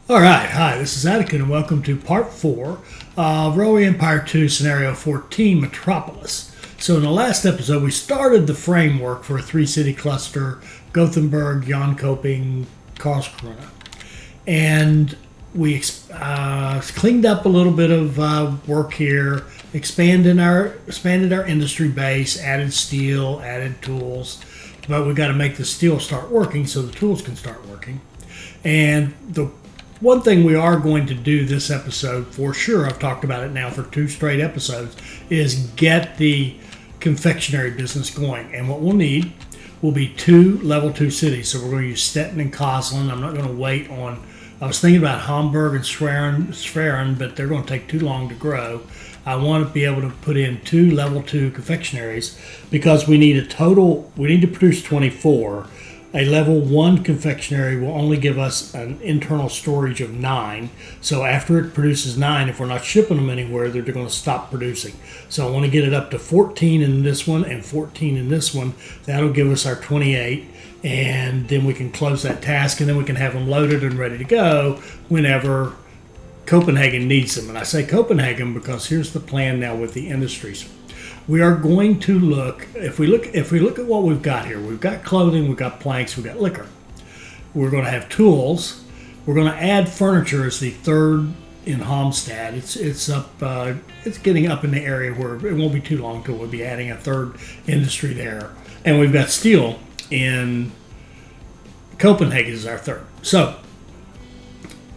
All right, hi, this is Attica, and welcome to part 4 of Railway Empire 2 Scenario 14, Metropolis. So in the last episode, we started the framework for a three-city cluster, Gothenberg, Jonkoping, Karlskrona. And we cleaned up a little bit of work here, expanded our industry base, added steel, added tools, but we got to make the steel start working so the tools can start working. And the one thing we are going to do this episode for sure, I've talked about it now for 2 straight episodes, is get the confectionery business going. And what we'll need will be 2 level 2 cities. So we're going to use Stettin and Koslin. I'm not going to wait on, I was thinking about Hamburg and Schwerin, but they're going to take too long to grow. I want to be able to put in 2 level 2 confectionaries because we need to produce 24. A level 1 confectionery will only give us an internal storage of 9. So after it produces 9, if we're not shipping them anywhere, they're going to stop producing. So I want to get it up to 14 in this one and 14 in this one. That'll give us our 28. And then we can close that task, and then we can have them loaded and ready to go whenever Copenhagen needs them. And I say Copenhagen because here's the plan now with the industries. We are going to look, if we look at what we've got here, we've got clothing, we've got planks, we've got liquor. We're going to have tools. We're going to add furniture as the third in Halmstad. It's getting up in the area where it won't be too long till we'll be adding a third industry there. And we've got steel in Copenhagen as our third. So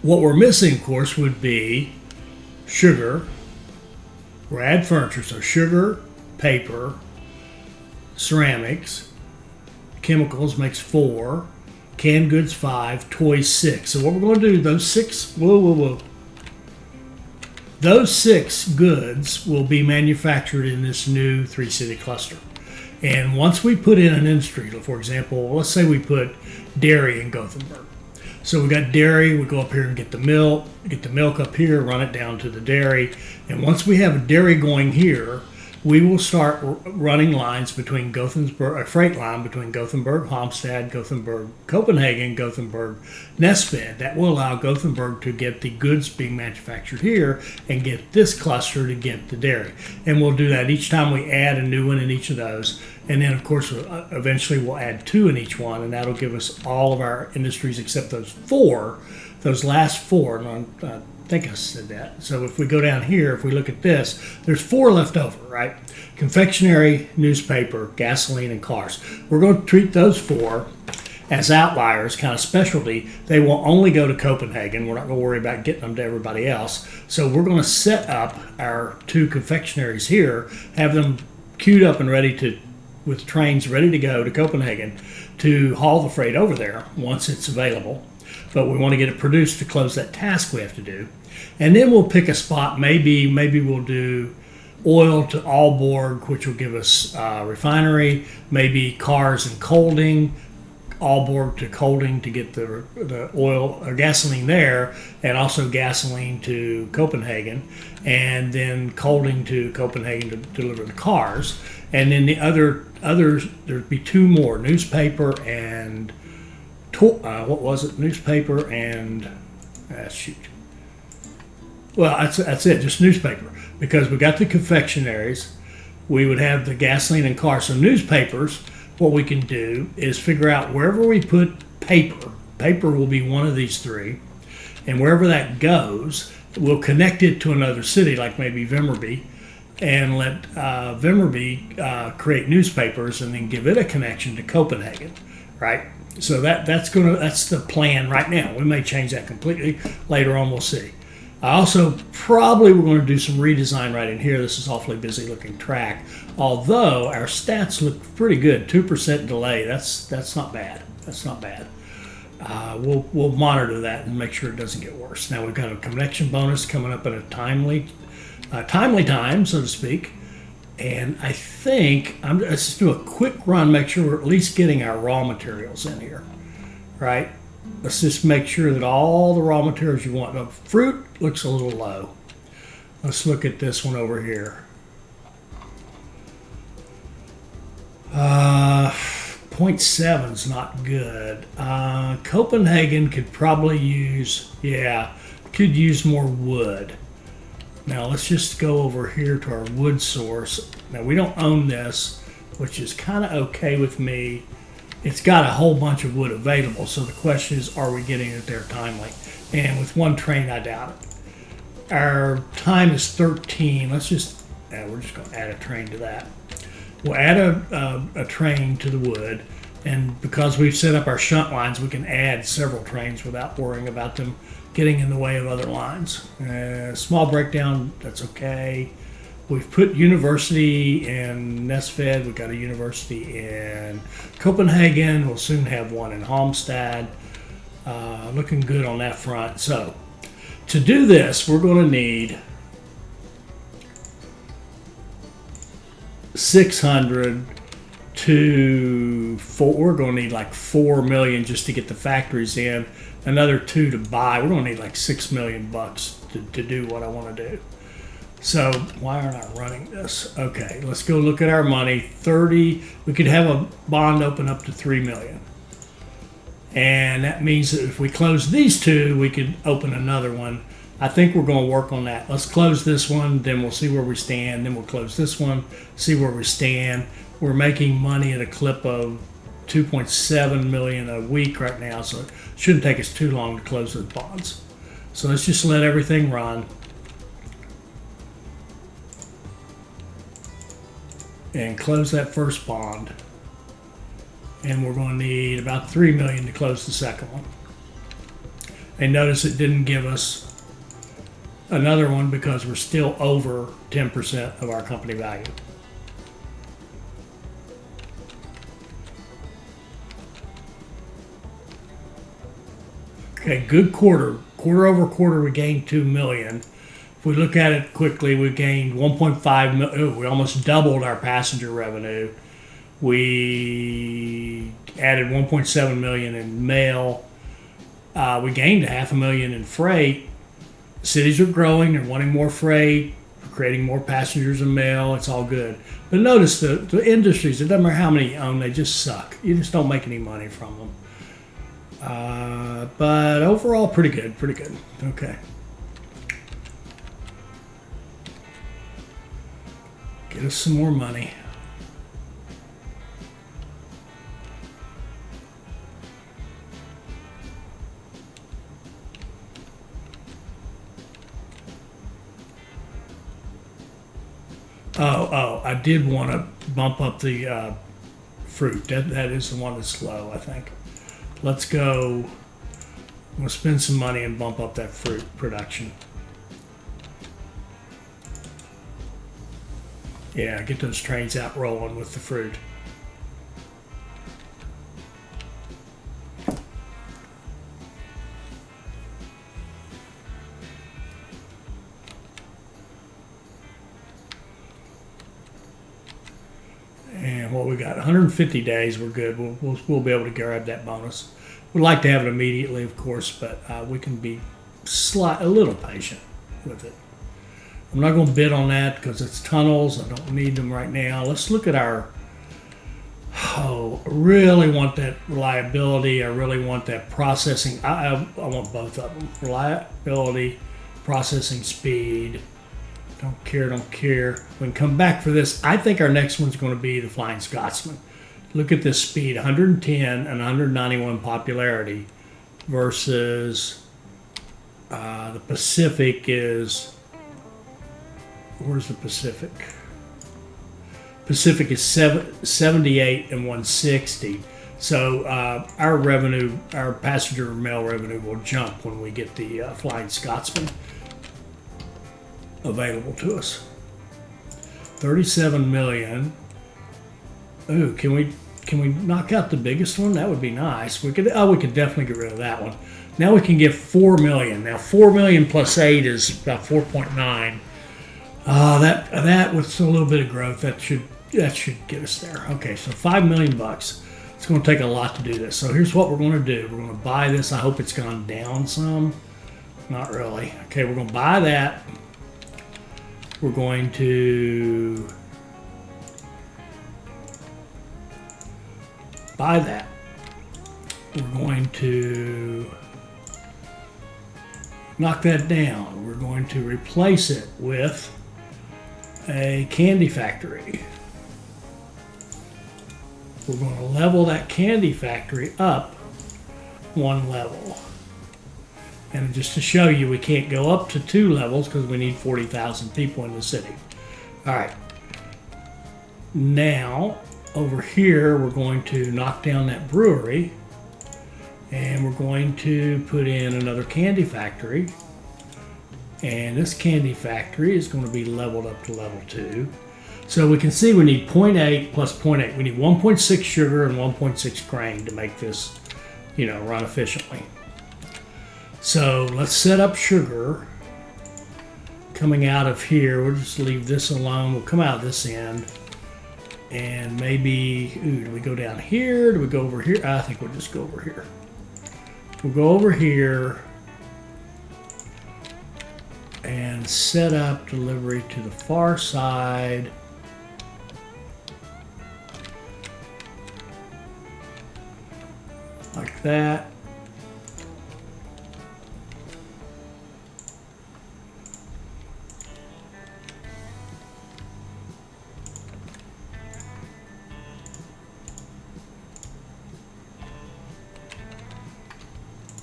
what we're missing, of course, would be sugar. We're add furniture, so sugar, paper, ceramics, chemicals makes 4, canned goods 5, toys 6. So what we're going to do, those 6 goods will be manufactured in this new 3-city cluster. And once we put in an industry, for example, let's say we put dairy in Gothenburg. So we got dairy, we go up here and get the milk up here, run it down to the dairy. And once we have a dairy going here, we will start running lines between Gothenburg, a freight line between Gothenburg, Halmstad, Gothenburg, Copenhagen, Gothenburg, Næstved. That will allow Gothenburg to get the goods being manufactured here and get this cluster to get the dairy. And we'll do that each time we add a new one in each of those. And then, of course, eventually we'll add 2 in each one, and that'll give us all of our industries except those last 4. And I think I said that. So if we go down here, if we look at this, there's 4 left over, right? Confectionery, newspaper, gasoline, and cars. We're going to treat those 4 as outliers, kind of specialty. They will only go to Copenhagen. We're not going to worry about getting them to everybody else. So we're going to set up our 2 confectionaries here, have them queued up and ready to, with trains ready to go to Copenhagen to haul the freight over there once it's available. But we want to get it produced to close that task we have to do. And then we'll pick a spot. Maybe we'll do oil to Aalborg, which will give us refinery, maybe cars and Kolding, Aalborg to Kolding to get the oil or gasoline there, and also gasoline to Copenhagen, and then Kolding to Copenhagen to deliver the cars. And then the others, there'd be 2 more, newspaper and newspaper and that's it, just newspaper, because we got the confectionaries. We would have the gasoline and cars. So newspapers, what we can do is figure out wherever we put paper will be one of these 3, and wherever that goes, we'll connect it to another city, like maybe Vimmerby, and let Vimmerby create newspapers and then give it a connection to Copenhagen, right? So that's the plan right now. We may change that completely later on. We'll see. Also, probably we're going to do some redesign right in here. This is awfully busy looking track. Although our stats look pretty good, 2% delay. That's not bad. That's not bad. We'll monitor that and make sure it doesn't get worse. Now we've got a connection bonus coming up at a timely time, so to speak. And I think let's just do a quick run, make sure we're at least getting our raw materials in here, right? Let's just make sure that all the raw materials you want. Now, fruit looks a little low. Let's look at this one over here. 0.7 is not good. Copenhagen could probably use, could use more wood. Now let's just go over here to our wood source. Now we don't own this, which is kind of okay with me. It's got a whole bunch of wood available, so the question is, are we getting it there timely? And with one train, I doubt it. Our time is 13. Let's just, we're just going to add a train to that. We'll add a train to the wood, and because we've set up our shunt lines, we can add several trains without worrying about them getting in the way of other lines. Small breakdown, that's okay. We've put university in Næstved. We've got a university in Copenhagen. We'll soon have one in Halmstad. Looking good on that front. So to do this, we're going to need 600 to 4. We're going to need like 4 million just to get the factories in. Another 2 to buy. We're going to need like $6 million to do what I want to do. So why aren't I running this? Okay, let's go look at our money. 30. We could have a bond open up to 3 million. And that means that if we close these two, we could open another one. I think we're going to work on that. Let's close this one, then we'll see where we stand. Then we'll close this one, see where we stand. We're making money at a clip of 2.7 million a week right now, so it shouldn't take us too long to close those bonds. So let's just let everything run. And close that first bond. And we're going to need about 3 million to close the second one. And notice it didn't give us another one because we're still over 10% of our company value. Okay, good quarter. Quarter over quarter, we gained 2 million. If we look at it quickly, we gained 1.5 million. We almost doubled our passenger revenue. We added 1.7 million in mail. We gained 500,000 in freight. Cities are growing. They're wanting more freight. We're creating more passengers and mail. It's all good. But notice the industries, it doesn't matter how many you own, they just suck. You just don't make any money from them. But overall, pretty good. Pretty good. Okay. Get us some more money. Oh, I did want to bump up the fruit. That is the one that's low, I think. Let's go. We'll spend some money and bump up that fruit production. Yeah, get those trains out rolling with the fruit. And what we got, 150 days, we're good. We'll be able to grab that bonus. We'd like to have it immediately, of course, but we can be a little patient with it. I'm not going to bid on that because it's tunnels. I don't need them right now. Let's look at our, I really want that reliability. I really want that processing. I want both of them. Reliability, processing speed. Don't care. We can come back for this. I think our next one's going to be the Flying Scotsman. Look at this speed, 110 and 191 popularity versus the Pacific is, where's the Pacific? Pacific is 78 and 160. So our revenue, our passenger mail revenue will jump when we get the Flying Scotsman available to us. 37 million. Ooh, can we knock out the biggest one? That would be nice. We could definitely get rid of that one. Now we can get 4 million. Now 4 million plus 8 is about 4.9. That with a little bit of growth, that should get us there. Okay, so 5 million bucks. It's going to take a lot to do this. So here's what we're going to do. We're going to buy this. I hope it's gone down some. Not really. Okay, we're going to buy that. We're going to by that, we're going to knock that down. We're going to replace it with a candy factory. We're going to level that candy factory up one level. And just to show you, we can't go up to 2 levels because we need 40,000 people in the city. All right. Now, over here, we're going to knock down that brewery. And we're going to put in another candy factory. And this candy factory is going to be leveled up to level 2. So we can see we need 0.8 plus 0.8. We need 1.6 sugar and 1.6 grain to make this, run efficiently. So let's set up sugar coming out of here. We'll just leave this alone. We'll come out this end. And maybe, do we go down here? Do we go over here? I think we'll just go over here. We'll go over here and set up delivery to the far side. Like that.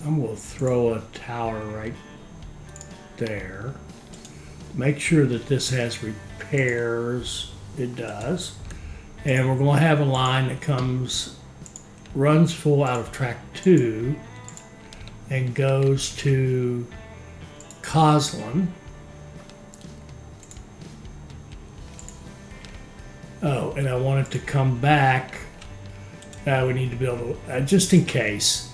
I'm going to throw a tower right there. Make sure that this has repairs. It does. And we're going to have a line that runs full out of track 2 and goes to Karlskrona. Oh, and I want it to come back. We need to build, just in case.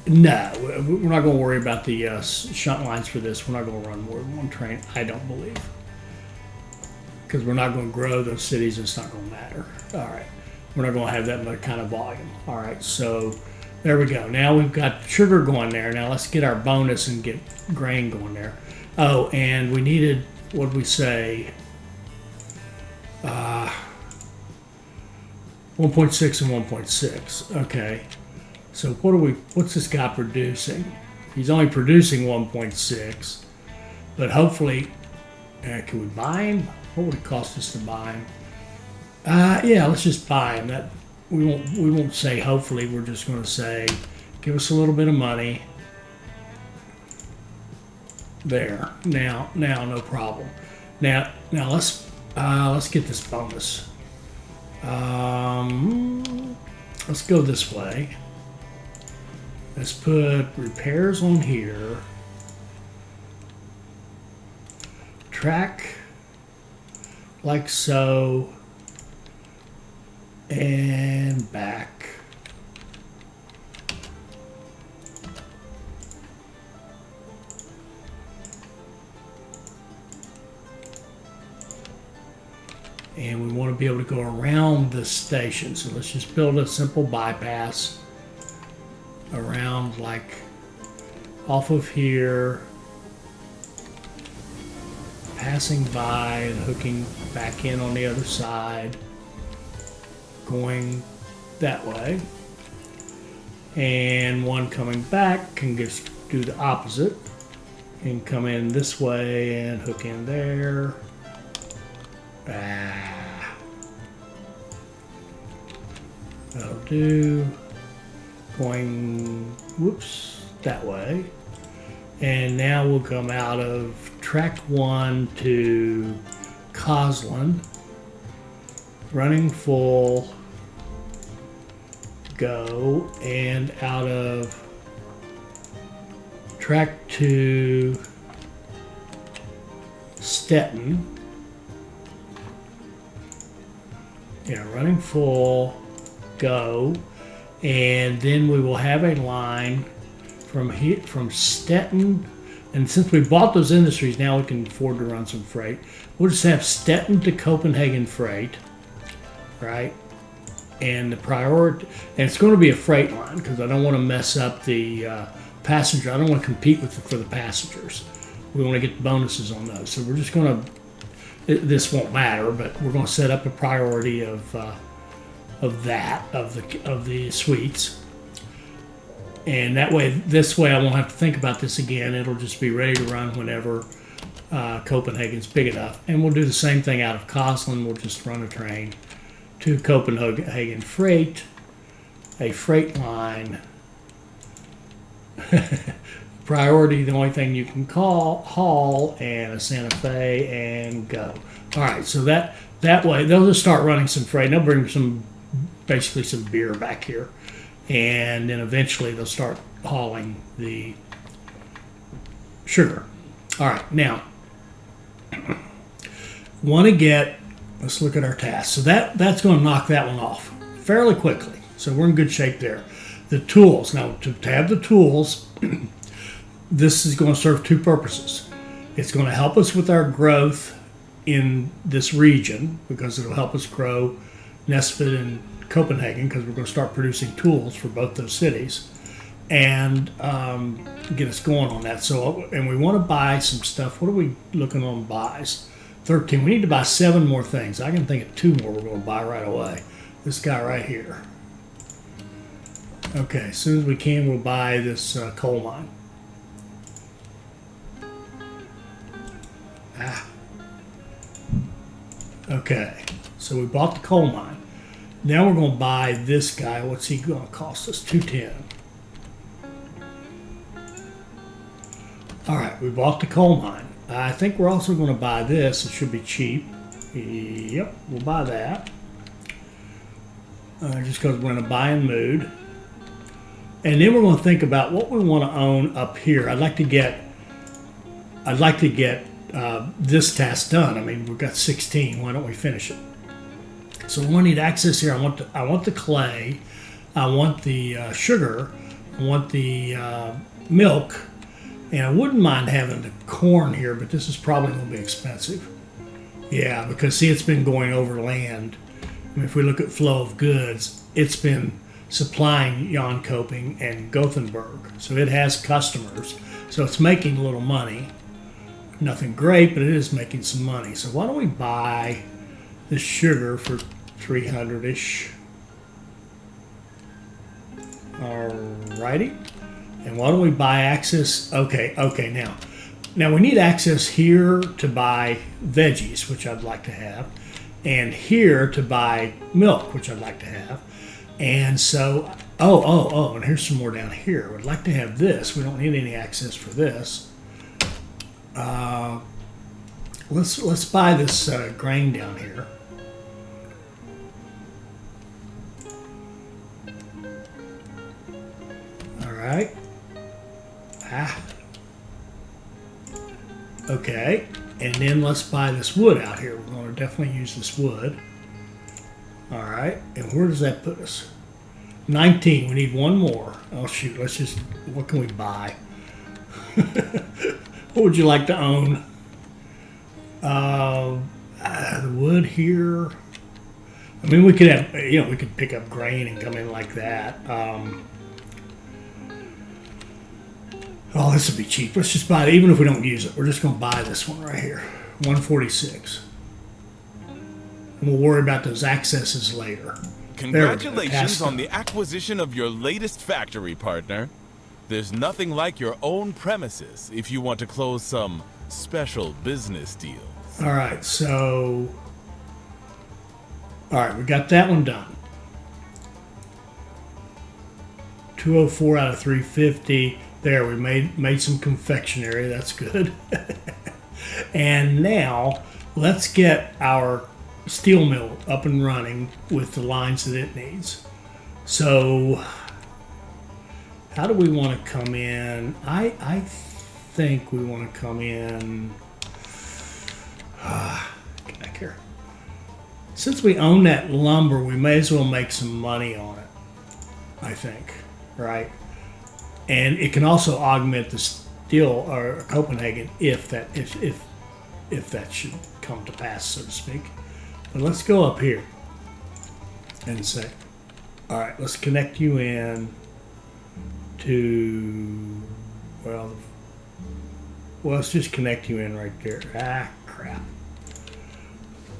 No, we're not going to worry about the shunt lines for this. We're not going to run more than one train, I don't believe. Because we're not going to grow those cities. It's not going to matter. All right. We're not going to have that much kind of volume. All right. So there we go. Now we've got sugar going there. Now let's get our bonus and get grain going there. Oh, and we needed, what did we say? 1.6 and 1.6. Okay. So what's this guy producing? He's only producing 1.6, but hopefully, can we buy him? What would it cost us to buy him? Yeah, let's just buy him. That we won't say hopefully. We're just going to say, give us a little bit of money. There. Now, no problem. Now let's get this bonus. Let's go this way. Let's put repairs on here. Track like so. And back. And we want to be able to go around this station. So let's just build a simple bypass around, like off of here, passing by and hooking back in on the other side, going that way, and one coming back can just do the opposite and come in this way and hook in there. That'll do. Going, whoops, that way. And now we'll come out of track 1 to Karlskrona, running full, go, and out of track 2, Stettin. Yeah, running full, go. And then we will have a line from Stettin, and since we bought those industries, now we can afford to run some freight. We'll just have Stettin to Copenhagen freight, right? And the priority, and it's going to be a freight line because I don't want to mess up the passenger. I don't want to compete for the passengers. We want to get the bonuses on those. So we're just going to, this won't matter, but we're going to set up a priority of of the sweets. And that way, this way I won't have to think about this again. It'll just be ready to run whenever Copenhagen's big enough. And we'll do the same thing out of Karlskrona. We'll just run a train to Copenhagen Freight, a freight line. Priority, the only thing you can haul, and a Santa Fe, and go. All right, so that way they'll just start running some freight. They'll bring basically some beer back here, and then eventually they'll start hauling the sugar. All right, now let's look at our task. So that's going to knock that one off fairly quickly. So we're in good shape there. The tools. Now, to have the tools, this is going to serve two purposes. It's going to help us with our growth in this region because it'll help us grow Næstved and Copenhagen because we're going to start producing tools for both those cities and get us going on that. So, and we want to buy some stuff. What are we looking on buys? 13. We need to buy 7 more things. I can think of 2 more we're going to buy right away. This guy right here. Okay, as soon as we can, we'll buy this coal mine. Okay, so we bought the coal mine. Now we're going to buy this guy. What's he going to cost us? 210. All right, we bought the coal mine. I think we're also going to buy this. It should be cheap. Yep, we'll buy that. Just because we're in a buying mood. And then we're going to think about what we want to own up here. I'd like to get this task done. I mean, we've got 16. Why don't we finish it? So we need access here. I want the clay. I want the sugar. I want the milk. And I wouldn't mind having the corn here, but this is probably going to be expensive. Yeah, because see, it's been going over land. I mean, if we look at flow of goods, it's been supplying Jonkoping and Gothenberg. So it has customers. So it's making a little money. Nothing great, but it is making some money. So why don't we buy the sugar for 300-ish? Alrighty. And why don't we buy access? Okay, now we need access here to buy veggies, which I'd like to have, and here to buy milk, which I'd like to have. And so, and here's some more down here. We'd like to have this. We don't need any access for this. Let's buy this grain down here. All right. Okay, and then let's buy this wood out here. We're going to definitely use this wood. All right, and where does that put us? 19. We need 1 more. Oh shoot! What can we buy? What would you like to own? The wood here. I mean, we could have, we could pick up grain and come in like that. Oh, this would be cheap. Let's just buy it, even if we don't use it. We're just going to buy this one right here, 146. And we'll worry about those accesses later. Congratulations on the acquisition of your latest factory, partner. There's nothing like your own premises if you want to close some special business deals. All right, we got that one done. 204 out of 350. There, we made some confectionery. That's good. And now let's get our steel mill up and running with the lines that it needs. So how do we want to come in? I think we want to come in. Get back here. Since we own that lumber, we may as well make some money on it. I think, right? And it can also augment the steel or Copenhagen if that should come to pass, so to speak. But let's go up here and say, all right, let's connect you in to, well, let's just connect you in right there. Ah, crap.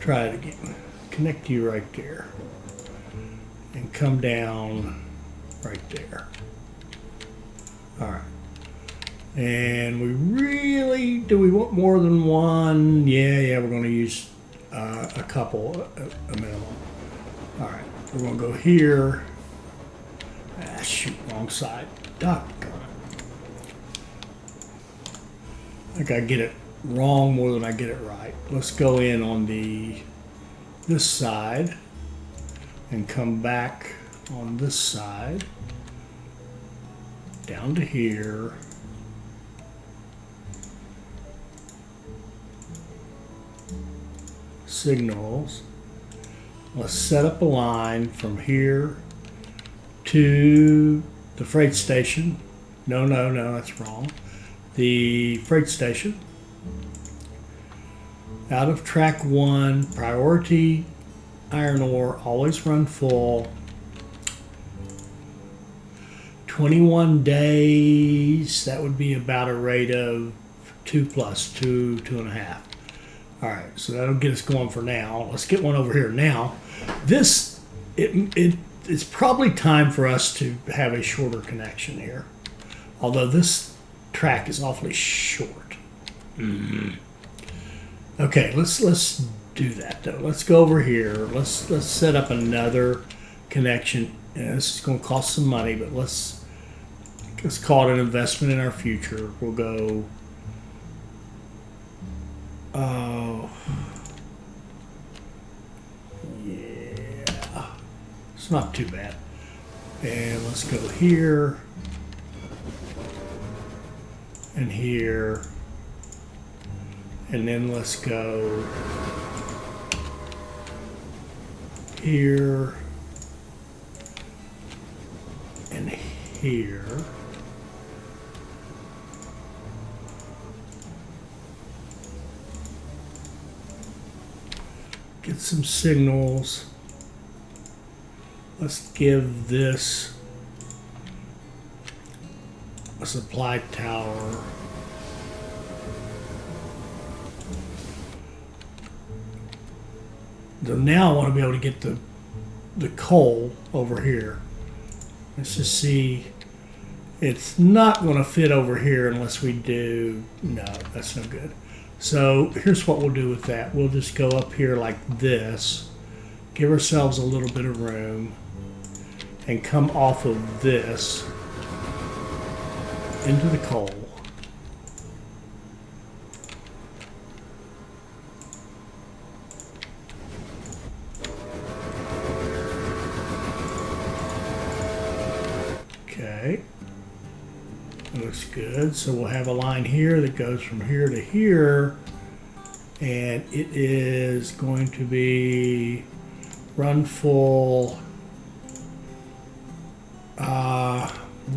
Try it again. Connect you right there. and come down right there. All right. And do we want more than one? Yeah, we're going to use a couple, a minimum. All right, we're going to go here. Shoot, wrong side. Doggone it. I think I get it wrong more than I get it right. Let's go in on this side and come back on this side down to here. Signals. Let's set up a line from here to the freight station. No, that's wrong. The freight station. Out of track 1, priority iron ore, always run full. 21 days, that would be about a rate of 2 plus 2, 2.5. All right, so that'll get us going for now. Let's get one over here now. It's probably time for us to have a shorter connection here, although this track is awfully short. Okay, let's do that though. Let's go over here. Let's set up another connection. And this is going to cost some money, but let's call it an investment in our future. We'll go. Oh, yeah, it's not too bad. And let's go here and here, and then let's go here and here. Get some signals. Let's give this a supply tower. So now I want to be able to get the coal over here. Let's just see. It's not going to fit over here unless we do. No, that's no good. So here's what we'll do with that. We'll just go up here like this, give ourselves a little bit of room, and come off of this into the coal. Okay. Looks good. So we'll have a line here that goes from here to here, and it is going to be run full.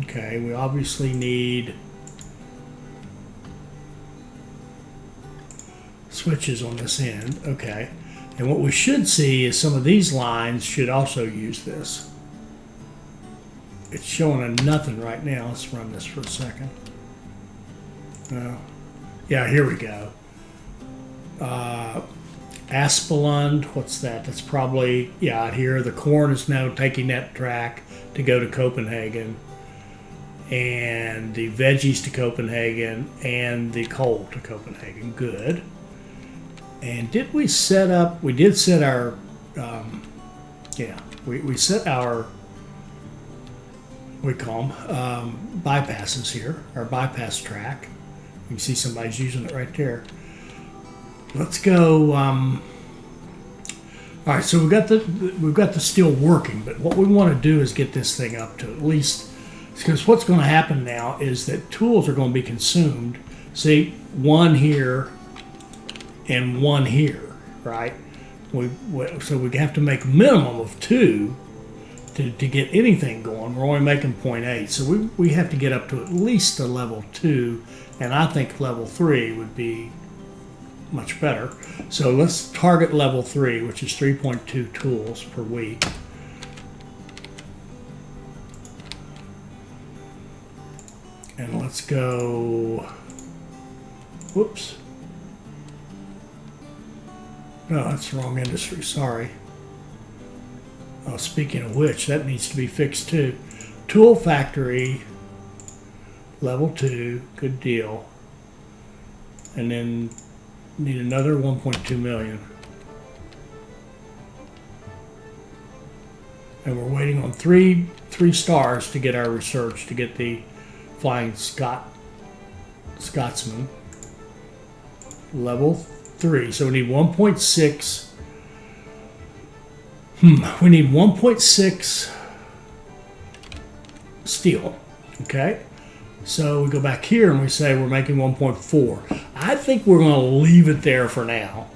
Okay, we obviously need switches on this end. Okay, and what we should see is some of these lines should also use this. It's showing a nothing right now. Let's run this for a second. Yeah, here we go. Aspelund, what's that? That's probably, yeah, out here. The corn is now taking that track to go to Copenhagen, and the veggies to Copenhagen, and the coal to Copenhagen. Good. And did we set up, we did set our, we set our, we call them bypasses here, our bypass track. You can see somebody's using it right there. Let's go. All right, so we've got the steel working, but what we want to do is get this thing up to at least, because what's going to happen now is that tools are going to be consumed. See, one here and one here, right? So we have to make a minimum of 2 to get anything going. We're only making 0.8, so we have to get up to at least a level 2, and I think level 3 would be much better. So let's target level 3, which is 3.2 tools per week. And let's go, whoops. No, that's the wrong industry, sorry. Oh, speaking of which, that needs to be fixed too. Tool factory, level 2, good deal. And then need another 1.2 million. And we're waiting on three stars to get our research, to get the Flying Scotsman. Level 3. So we need 1.6. We need 1.6 steel. Okay. So we go back here and we say we're making 1.4. I think we're going to leave it there for now,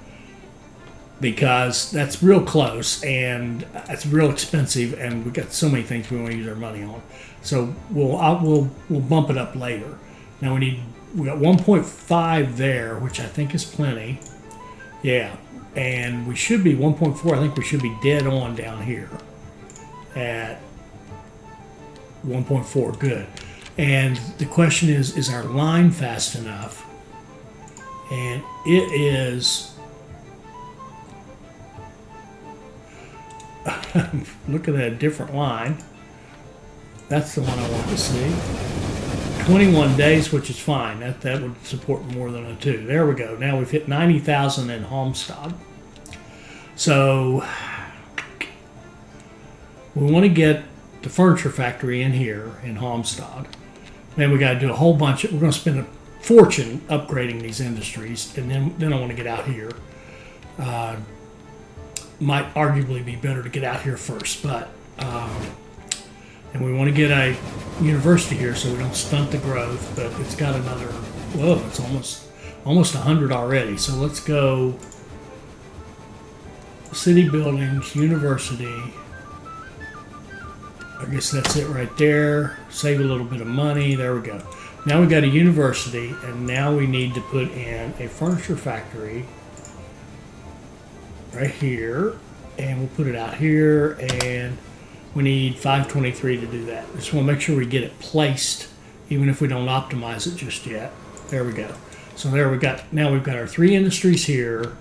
because that's real close and it's real expensive, and we've got so many things we want to use our money on. So we'll bump it up later. Now we got 1.5 there, which I think is plenty. Yeah, and we should be 1.4. I think we should be dead on down here at 1.4. Good. And the question is our line fast enough? And it is. Look at that different line. That's the one I want to see. 21 days, which is fine. That would support more than a 2. There we go. Now we've hit 90,000 in Halmstad. So we want to get the furniture factory in here in Halmstad. Then we got to do a whole bunch. We're going to spend a fortune upgrading these industries, and then I want to get out here. Might arguably be better to get out here first, but and we want to get a university here so we don't stunt the growth. But it's got another. Whoa! It's almost 100 already. So let's go. City buildings, university. I guess that's it right there. Save a little bit of money. There we go. Now we got a university, and now we need to put in a furniture factory right here, and we'll put it out here, and we need 523 to do that. Just want to make sure we get it placed, even if we don't optimize it just yet. There we go. So there we've got our 3 industries here,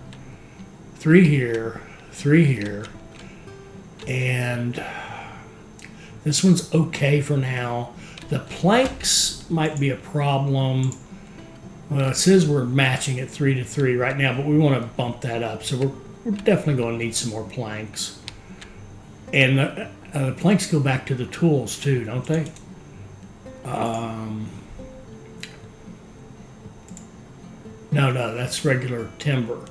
3 here, 3 here, and this one's okay for now. The planks might be a problem. Well, it says we're matching at 3 to 3 right now, but we want to bump that up. So we're definitely going to need some more planks. And the planks go back to the tools too, don't they? No, that's regular timber.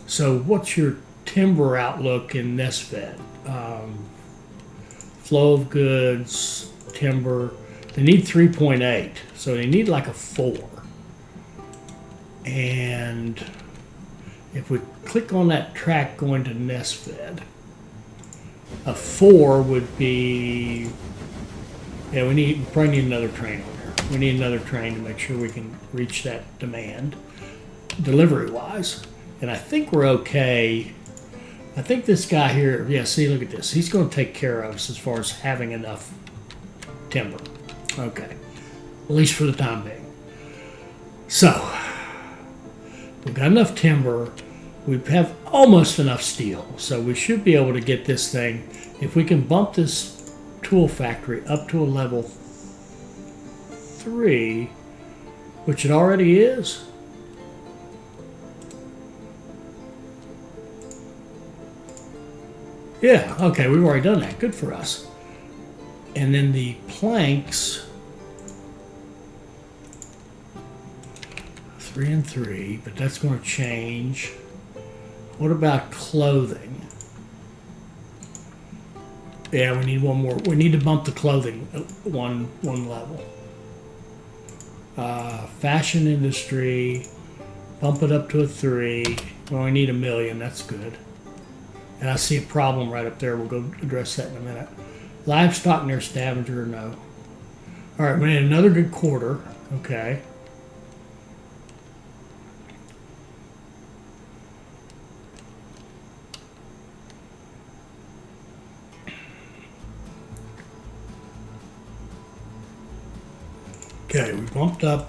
So what's your timber outlook in Nesfed? Flow of goods, timber. They need 3.8, so they need like a 4. And if we click on that track going to Nesfed, a 4 would be, yeah, we probably need another train on there. We need another train to make sure we can reach that demand, delivery-wise. And I think we're okay. I think this guy here, yeah, see, look at this. He's going to take care of us as far as having enough timber. Okay, at least for the time being. So, we've got enough timber. We have almost enough steel. So we should be able to get this thing. If we can bump this tool factory up to a level 3, which it already is. Yeah, okay, we've already done that. Good for us. And then the planks, 3 and 3, but that's going to change. What about clothing? Yeah, we need one more. We need to bump the clothing one level. Fashion industry, bump it up to a 3. We only need $1 million. That's good. And I see a problem right up there. We'll go address that in a minute. Livestock near Stavanger, no. All right, we need another good quarter. Okay. Okay, we bumped that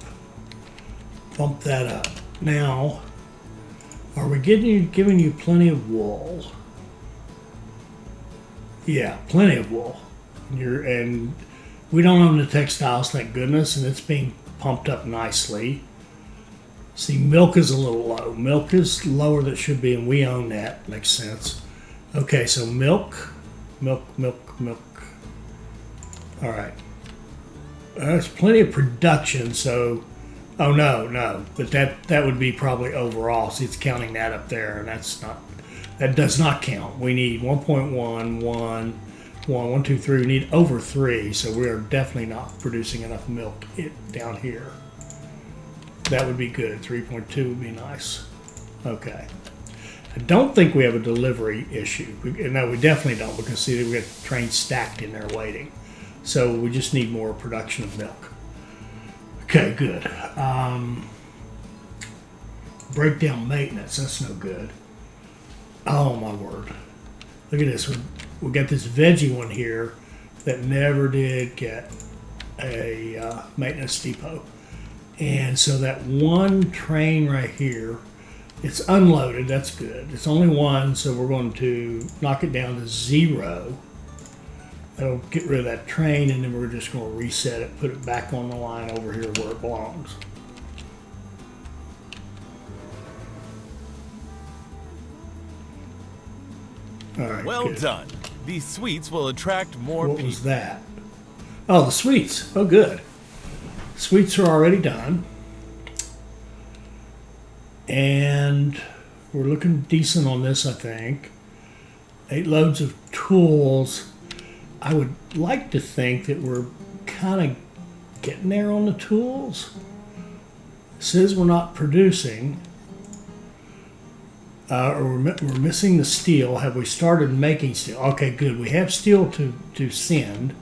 up. Now, are we giving you plenty of wool? Yeah, plenty of wool. And we don't own the textiles, thank goodness, and it's being pumped up nicely. See, milk is a little low. Milk is lower than it should be, and we own that. Makes sense. Okay, so milk. All right. There's plenty of production, so. Oh, no. But that would be probably overall. See, it's counting that up there, and that does not count. We need 1.1, 1, 2, 3. We need over 3, so we are definitely not producing enough milk down here. That would be good. 3.2 would be nice. Okay. I don't think we have a delivery issue. No, we definitely don't, because see, we got trains stacked in there waiting. So we just need more production of milk. Okay, good. Breakdown maintenance, that's no good. Oh my word. Look at this. We got this veggie one here that never did get a maintenance depot. And so that one train right here, it's unloaded, that's good. It's only one, so we're going to knock it down to 0. That'll get rid of that train, and then we're just going to reset it, put it back on the line over here where it belongs. All right. Well good. done. These sweets will attract more people. What was that? Oh, the sweets. Oh, good. Sweets are already done. And we're looking decent on this, I think. 8 loads of tools. I would like to think that we're kind of getting there on the tools. It says we're not producing. Or we're missing the steel. Have we started making steel? Okay, good. We have steel to send.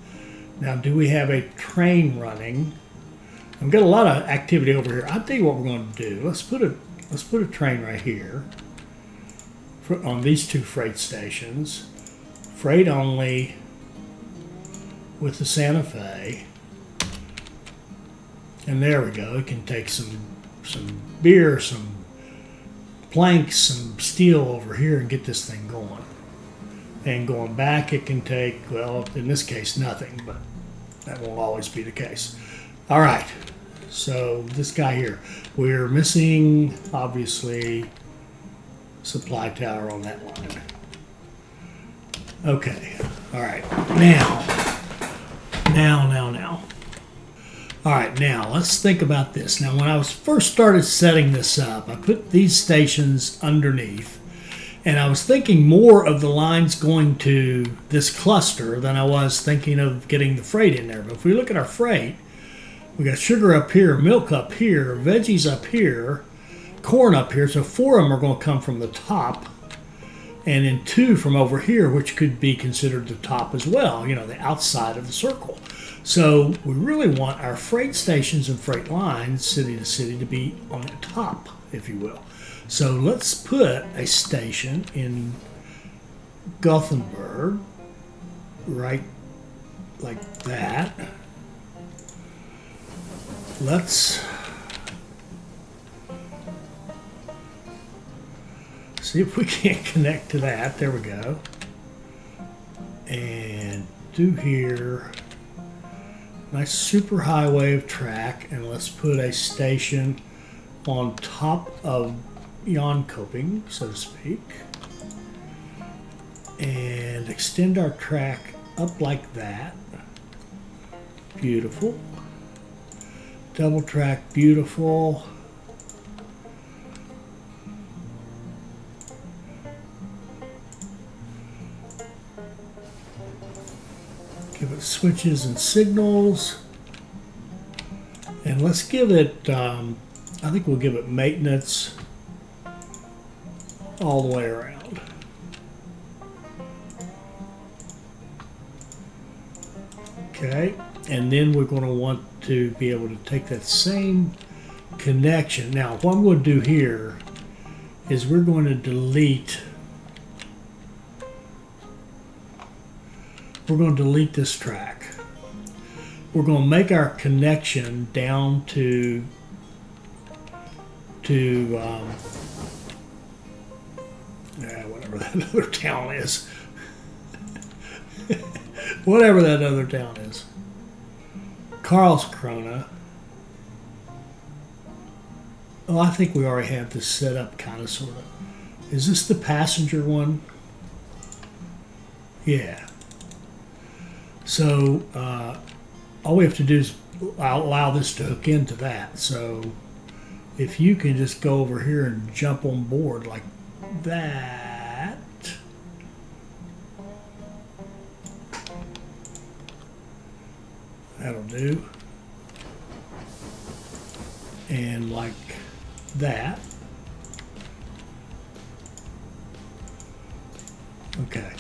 Now, do we have a train running? We've got a lot of activity over here. I'll tell you what we're going to do. Let's put a train right here on these 2 freight stations. Freight only with the Santa Fe. And there we go. It can take some beer, some planks, some steel over here and get this thing going. And going back, it can take, well, in this case, nothing, but that won't always be the case. All right, so this guy here, we're missing, obviously, supply tower on that line. Okay, all right, now. All right, now let's think about this. Now, when I was first started setting this up, I put these stations underneath, and I was thinking more of the lines going to this cluster than I was thinking of getting the freight in there. But if we look at our freight, we got sugar up here, milk up here, veggies up here, corn up here. So 4 of them are going to come from the top, and then 2 from over here, which could be considered the top as well, the outside of the circle. So we really want our freight stations and freight lines, city to city, to be on the top, if you will. So let's put a station in Gothenberg, right like that. Let's see if we can't connect to that. There we go. And do here. Nice super highway of track, and let's put a station on top of Jonkoping, so to speak, and extend our track up like that. Beautiful. Double track, beautiful. Give it switches and signals. And let's give it, I think we'll give it maintenance all the way around. Okay, and then we're going to want to be able to take that same connection. Now, what I'm going to do here is we're going to delete this track. We're going to make our connection down to whatever that other town is. Whatever that other town is. Karlskrona. Oh, I think we already have this set up, kind of, sort of. Is this the passenger one? Yeah. So all we have to do is allow this to hook into that. So if you can just go over here and jump on board like that. That'll do. And like that. Okay.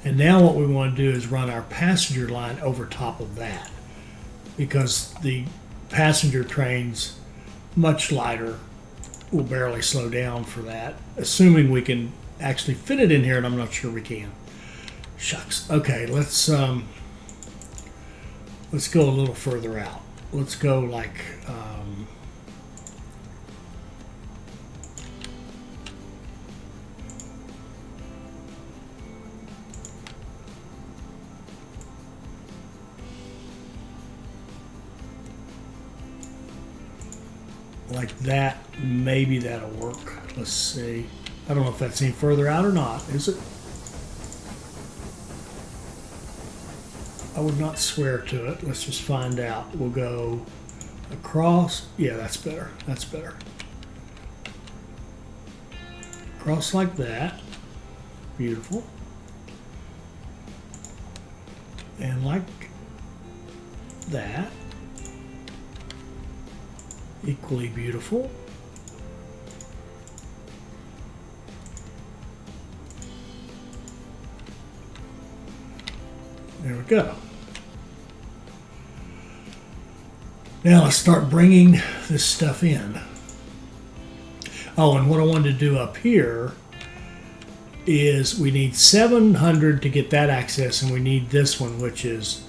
And now what we want to do is run our passenger line over top of that, because the passenger trains, much lighter, will barely slow down for that, assuming we can actually fit it in here, and I'm not sure we can. Shucks. Okay, let's go a little further out. Let's go like that. Maybe that'll work. Let's see. I don't know if that's any further out or not. Is it? I would not swear to it. Let's just find out. We'll go across. Yeah, that's better. That's better. Across like that. Beautiful. And like that. Equally beautiful. There we go. Now let's start bringing this stuff in. Oh, and what I wanted to do up here is we need 700 to get that access, and we need this one, which is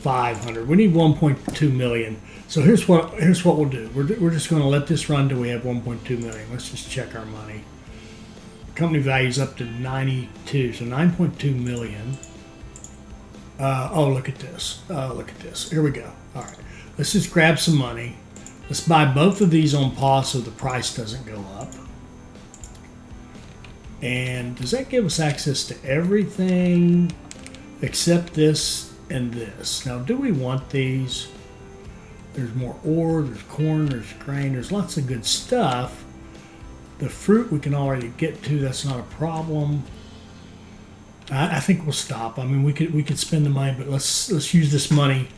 500. We need 1.2 million. So here's what we'll do. We're just going to let this run till we have 1.2 million. Let's just check our money. Company value's up to 92, so 9.2 million. Oh, look at this. Oh, look at this. Here we go. All right. Let's just grab some money. Let's buy both of these on pause so the price doesn't go up. And does that give us access to everything except this and this? Now, do we want these? There's more ore, there's corn, there's grain, there's lots of good stuff. The fruit we can already get to, that's not a problem. I think we'll stop. I mean, we could spend the money, but let's use this money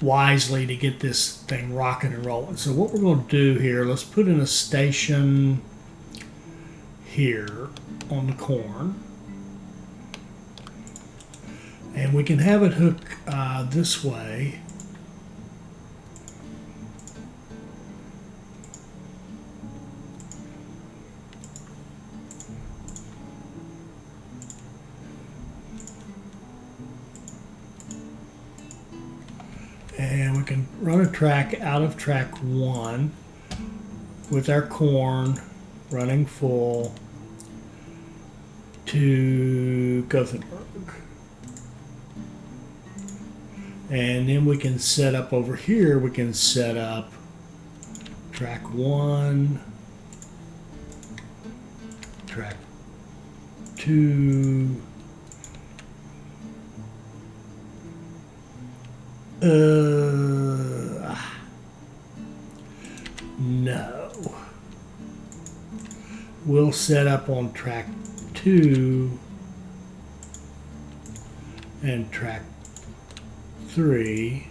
wisely to get this thing rocking and rolling. So what we're going to do here, let's put in a station here on the corn, and we can have it hook this way. And we can run a track out of track 1 with our corn running full to Gothenberg. And then we can set up over here, we can set up track 1, track 2, no. We'll set up on track 2 and track 3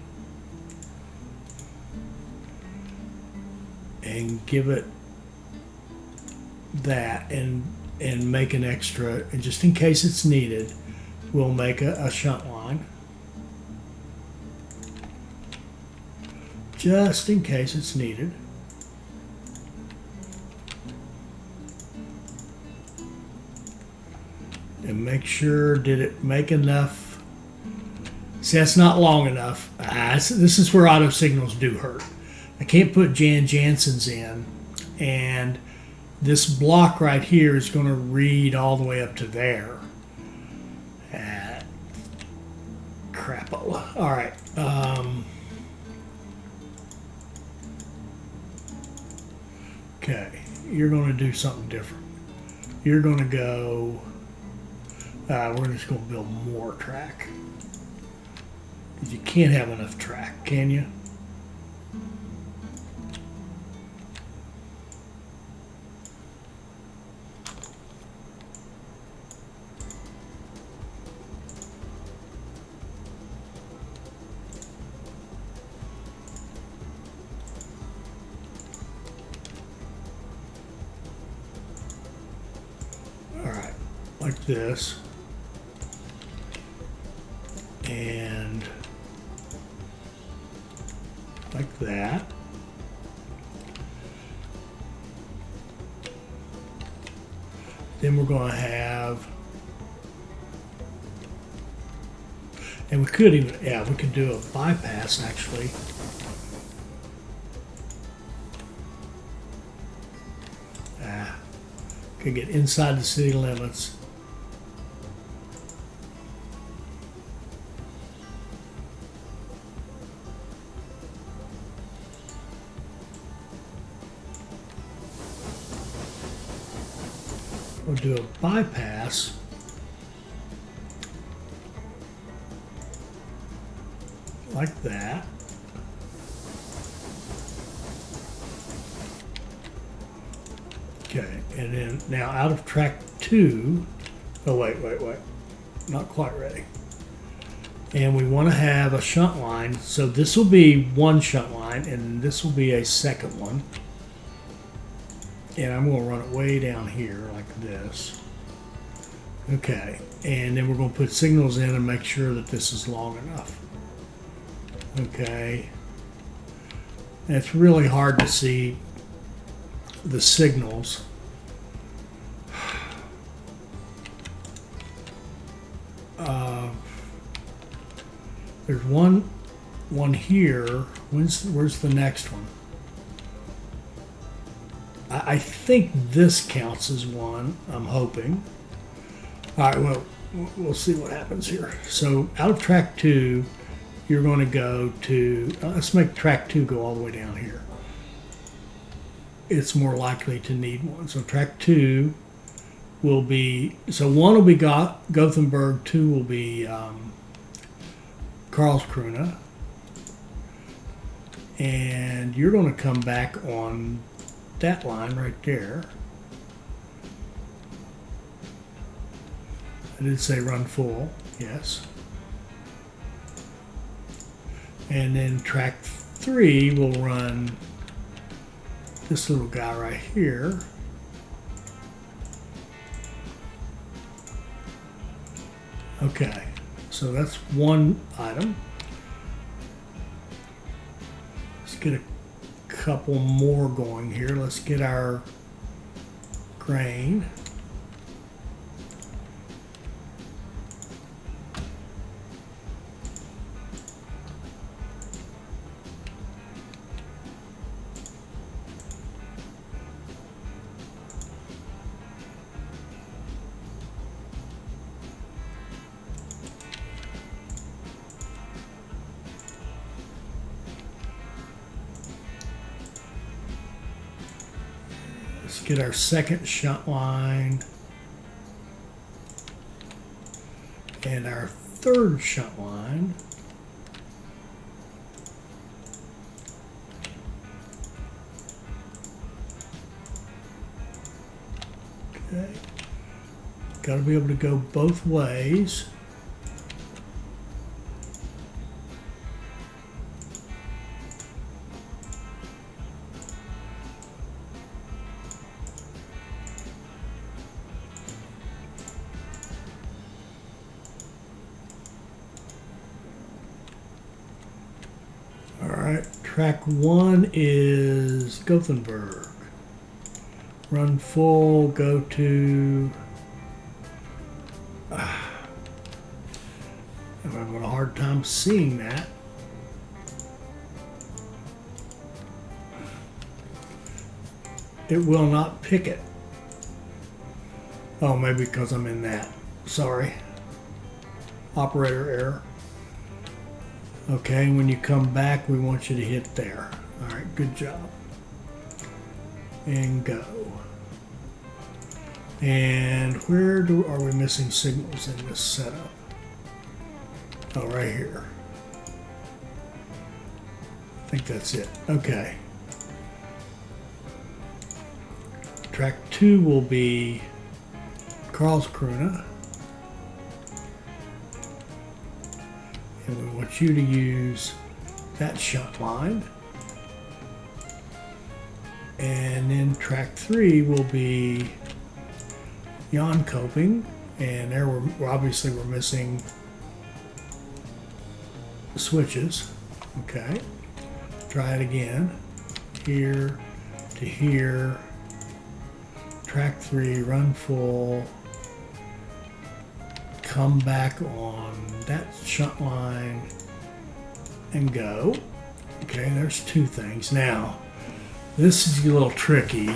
and give it that and make an extra, and just in case it's needed, we'll make a shunt line. Just in case it's needed. And make sure, did it make enough? See, that's not long enough. This is where auto signals do hurt. I can't put Jan Jansen's in, and this block right here is going to read all the way up to there. typo. All right. Okay, you're going to do something different. You're going to go, we're just going to build more track. You can't have enough track, can you? Like this, and like that. Then we're going to have, and we could even, yeah, we could do a bypass actually. Could get inside the city limits. We'll do a bypass. Like that. Okay, and then now out of track 2, oh wait, not quite ready. And we want to have a shunt line, so this will be one shunt line and this will be a second one. And I'm going to run it way down here like this. Okay, and then we're going to put signals in and make sure that this is long enough. Okay, and it's really hard to see the signals. There's one here. Where's the next one? I think this counts as one. I'm hoping. All right. Well, we'll see what happens here. So out of track 2, you're going to go to. Let's make track 2 go all the way down here. It's more likely to need one. So track 2 will be, so 1 will be Gothenberg, 2 will be Karlskrona, and you're going to come back on that line right there. I did say run full, yes. And then track 3 will run this little guy right here. Okay, so that's one item. Let's get a couple more going here. Let's get our grain. Let's get our second shunt line and our third shunt line. Okay, got to be able to go both ways. Track 1 is Gothenburg. Run full, go to... I'm having a hard time seeing that. It will not pick it. Oh, maybe because I'm in that. Sorry. Operator error. Okay, and when you come back, we want you to hit there. All right, good job. And go. And where are we missing signals in this setup? Oh, right here. I think that's it. Okay. Track 2 will be Karlskrona. And we want you to use that shunt line. And then track 3 will be Jonkoping. And there we're obviously missing switches. Okay. Try it again. Here to here. Track 3, run full. Come back on that shunt line and go. Okay, there's 2 things. Now, this is a little tricky.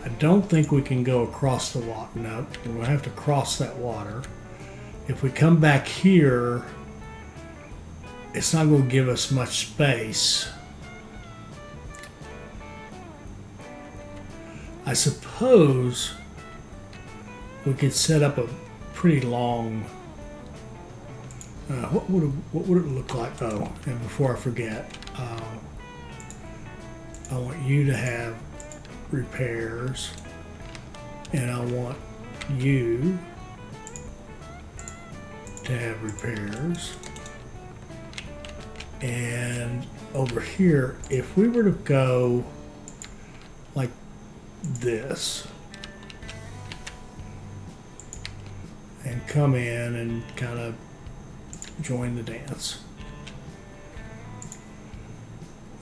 I don't think we can go across the water. No, we'll have to cross that water. If we come back here, it's not going to give us much space. I suppose we could set up a pretty long. What would it look like? Oh, and before I forget, I want you to have repairs, and I want you to have repairs. And over here, if we were to go like this and come in and kind of join the dance,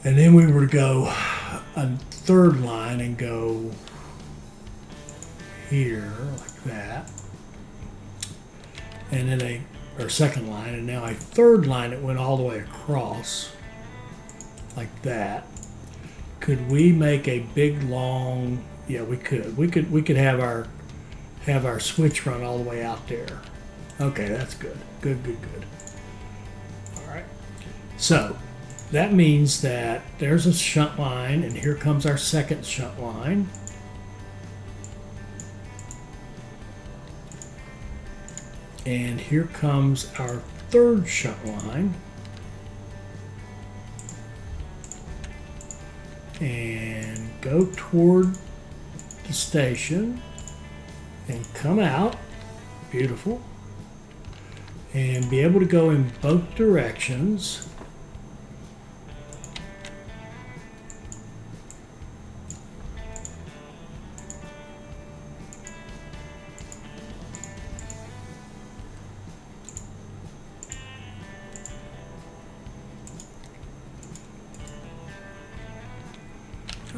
and then we were to go a 3rd line and go here like that, and then or 2nd line, and now a 3rd line that went all the way across like that. Could we make a big long? Yeah, we could. We could have our switch run all the way out there. Okay, that's good. Good. All right. So that means that there's a shunt line, and here comes our 2nd shunt line. And here comes our 3rd shunt line. And go toward the station and come out. Beautiful. And be able to go in both directions.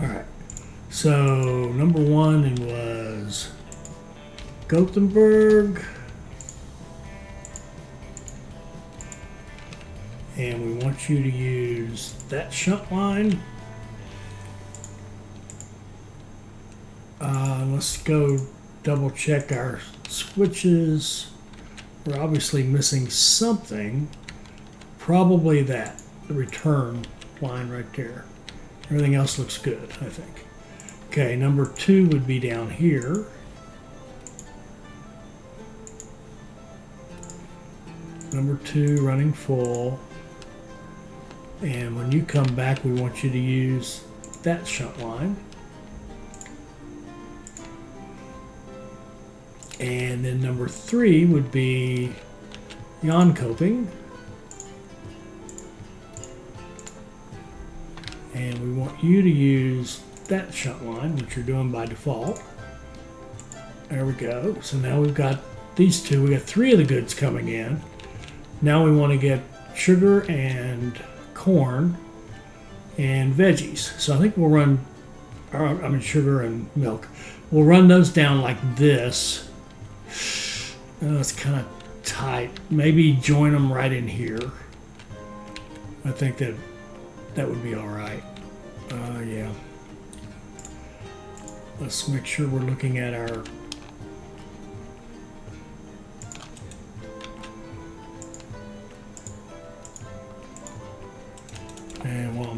All right, so number 1 was Gothenberg, and we want you to use that shunt line. Let's go double check our switches. We're obviously missing something, probably the return line right there. Everything else looks good, I think. Okay, number 2 would be down here. Number 2 running full. And when you come back, we want you to use that shunt line. And then number 3 would be Jonkoping. And we want you to use that shunt line, which you're doing by default. There we go. So now we've got these 2. We got 3 of the goods coming in. Now we want to get sugar and corn and veggies. So I think we'll run, sugar and milk. We'll run those down like this. Oh, it's kind of tight. Maybe join them right in here. I think that would be all right. Yeah. Let's make sure we're looking at our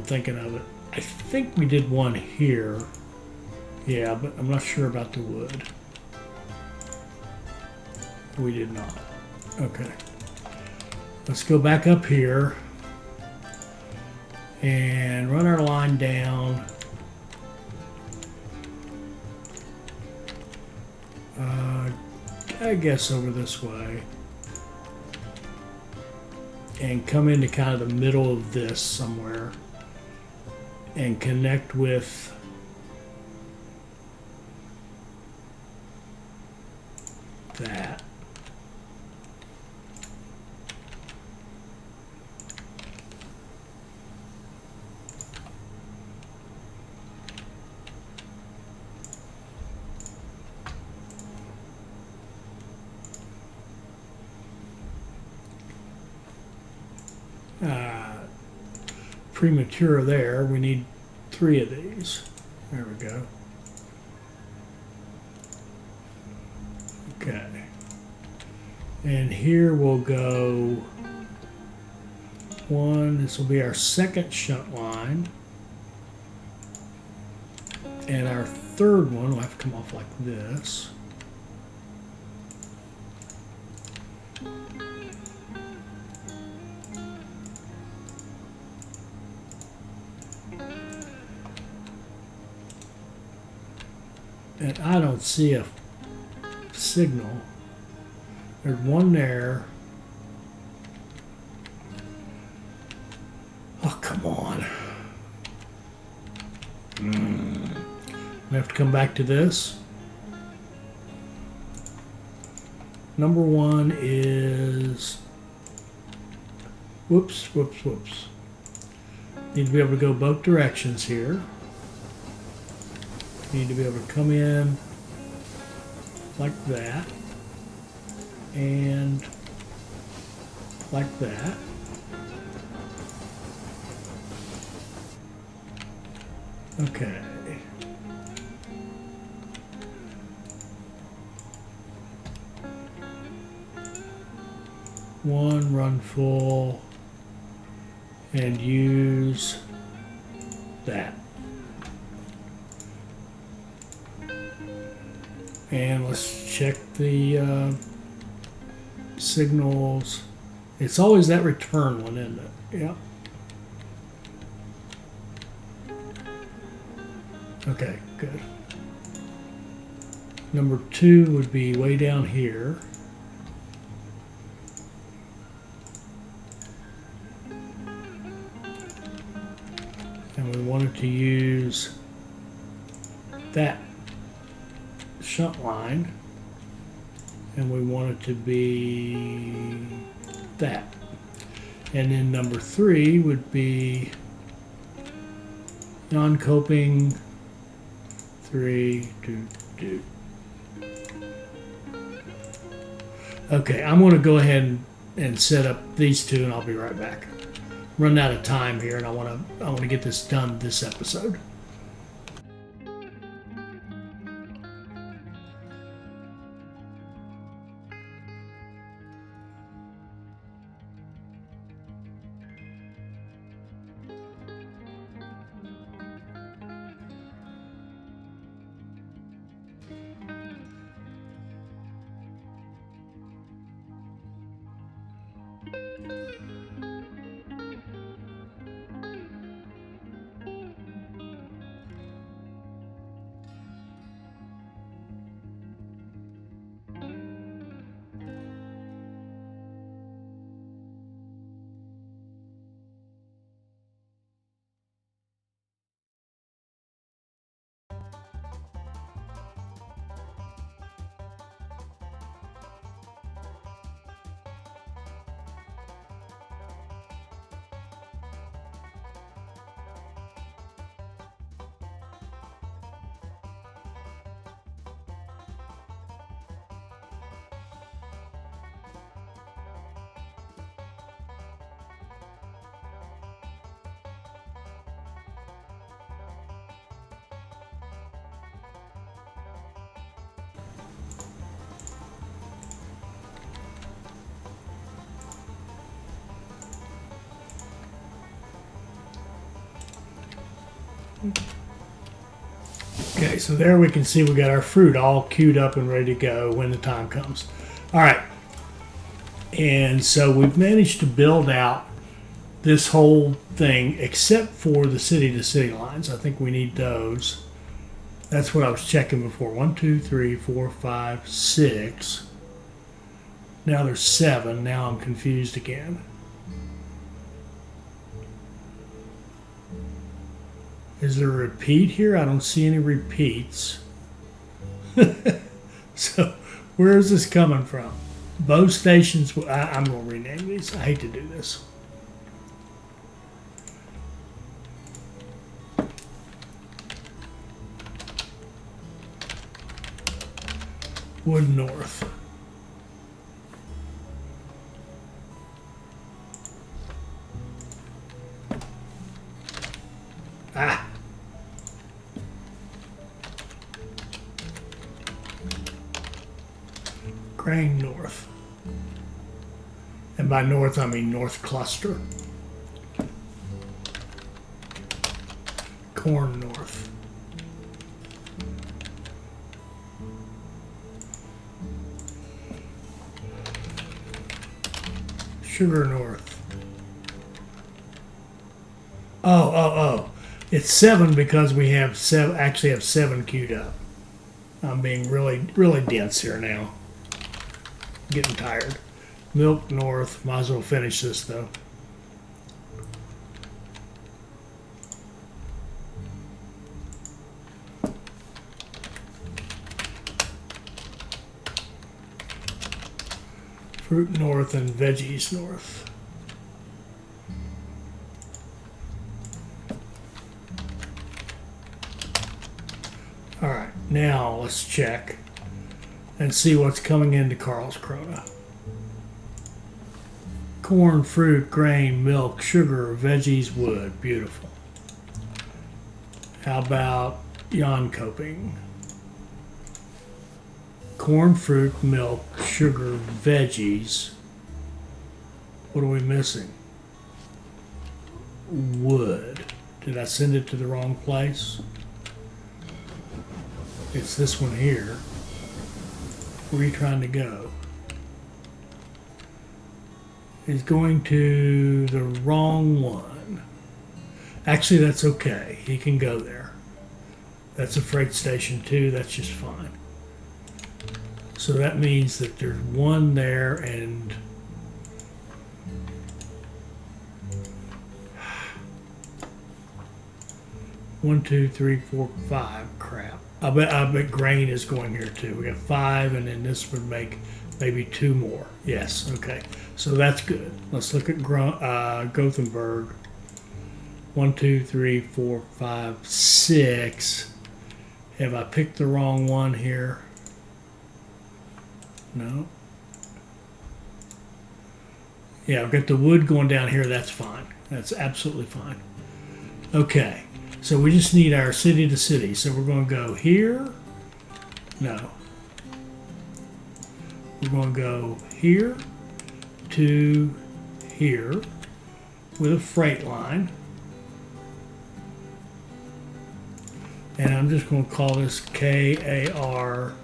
I'm thinking of it. I think we did one here. Yeah, but I'm not sure about the wood. We did not. Okay. Let's go back up here and run our line down. I guess over this way. And come into kind of the middle of this somewhere and connect with that. Premature there. We need 3 of these. There we go. Okay. And here we'll go 1. This will be our second shunt line. And our third one will have to come off like this. And I don't see a signal. There's one there. Oh, come on. We have to come back to this. Number 1 is, whoops. Need to be able to go both directions here. Need to be able to come in like that and like that. Okay. One, run full and use that. And let's check the signals. It's always that return one, isn't it? Yep. Okay, good. Number 2 would be way down here. And we wanted to use that shunt line, and we want it to be that. And then number 3 would be Jonkoping 3, 2, 2. Okay, I'm going to go ahead and set up these 2, and I'll be right back. Run out of time here, and I want to get this done this episode. Okay, so there we can see we got our fruit all queued up and ready to go when the time comes. All right. And so we've managed to build out this whole thing except for the city-to-city lines. I think we need those. That's what I was checking before. 1, 2, 3, 4, 5, 6. Now there's 7. Now I'm confused again. Is there a repeat here? I don't see any repeats. So where is this coming from? Both stations. I'm going to rename these. I hate to do this. Wood North. Ah. Grain North. And by north, I mean North Cluster. Corn North. Sugar North. Oh. It's 7 because we have 7, actually have 7 queued up. I'm being really dense here now. Getting tired. Milk North. Might as well finish this though. Fruit North and Veggies North. All right, now let's check and see what's coming into Karlskrona. Corn, fruit, grain, milk, sugar, veggies, wood. Beautiful. How about Jonkoping? Corn, fruit, milk, sugar, veggies. What are we missing? Wood. Did I send it to the wrong place? It's this one here. Where are you trying to go? It's going to the wrong one. Actually, that's okay. He can go there. That's a freight station too. That's just fine. So that means that there's one there and one, two, three, four, 5. Crap. I bet grain is going here too. We have 5, and then this would make maybe 2 more. Yes. Okay. So that's good. Let's look at Gothenburg. 1, 2, 3, 4, 5, 6. Have I picked the wrong one here? No. Yeah, I've got the wood going down here. That's fine. That's absolutely fine. Okay. So we just need our city to city. So we're going to go here. No. We're going to go here to here with a freight line. And I'm just going to call this KARJON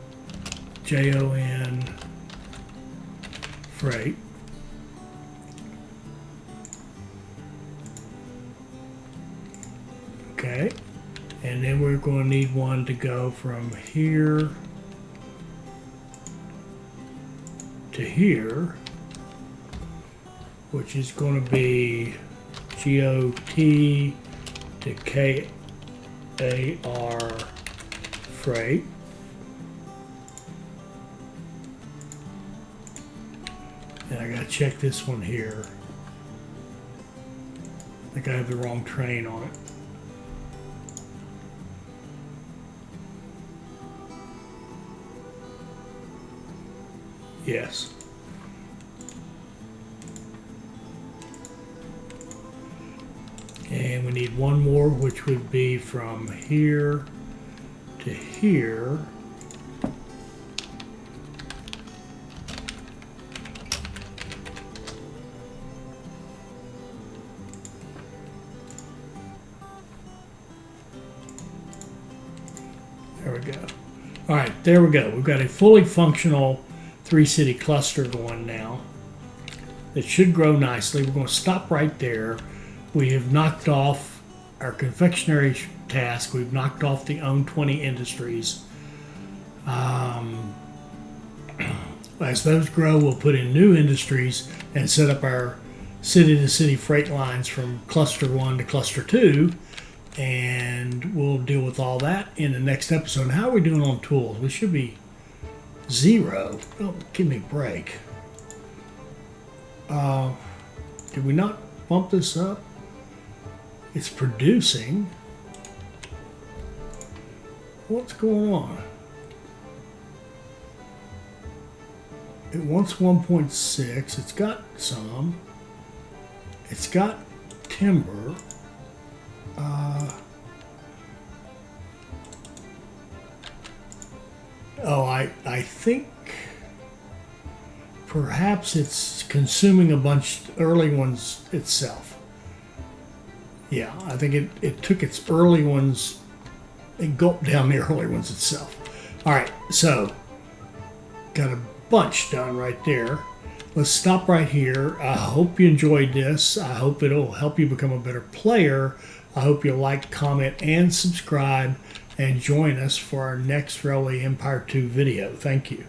freight. Okay, and then we're going to need one to go from here to here, which is going to be GOT to KAR freight. And I got to check this one here. I think I have the wrong train on it. Yes. And we need one more, which would be from here to here. go. All right, there we go. We've got a fully functional 3-city cluster going now. It should grow nicely. We're going to stop right there. We have knocked off our confectionery task. We've knocked off the Own 20 industries. As those grow, we'll put in new industries and set up our city-to-city freight lines from cluster 1 to cluster 2. And we'll deal with all that in the next episode. And how are we doing on tools? We should be 0. Oh, give me a break. Did we not bump this up? It's producing. What's going on? It wants 1.6. It's got some. It's got timber. I think perhaps it's consuming a bunch early ones itself. Yeah, I think it took its early ones and gulped down the early ones itself. All right, so got a bunch done right there. Let's stop right here. I hope you enjoyed this. I hope it'll help you become a better player. I hope you'll like, comment, and subscribe, and join us for our next Railway Empire 2 video. Thank you.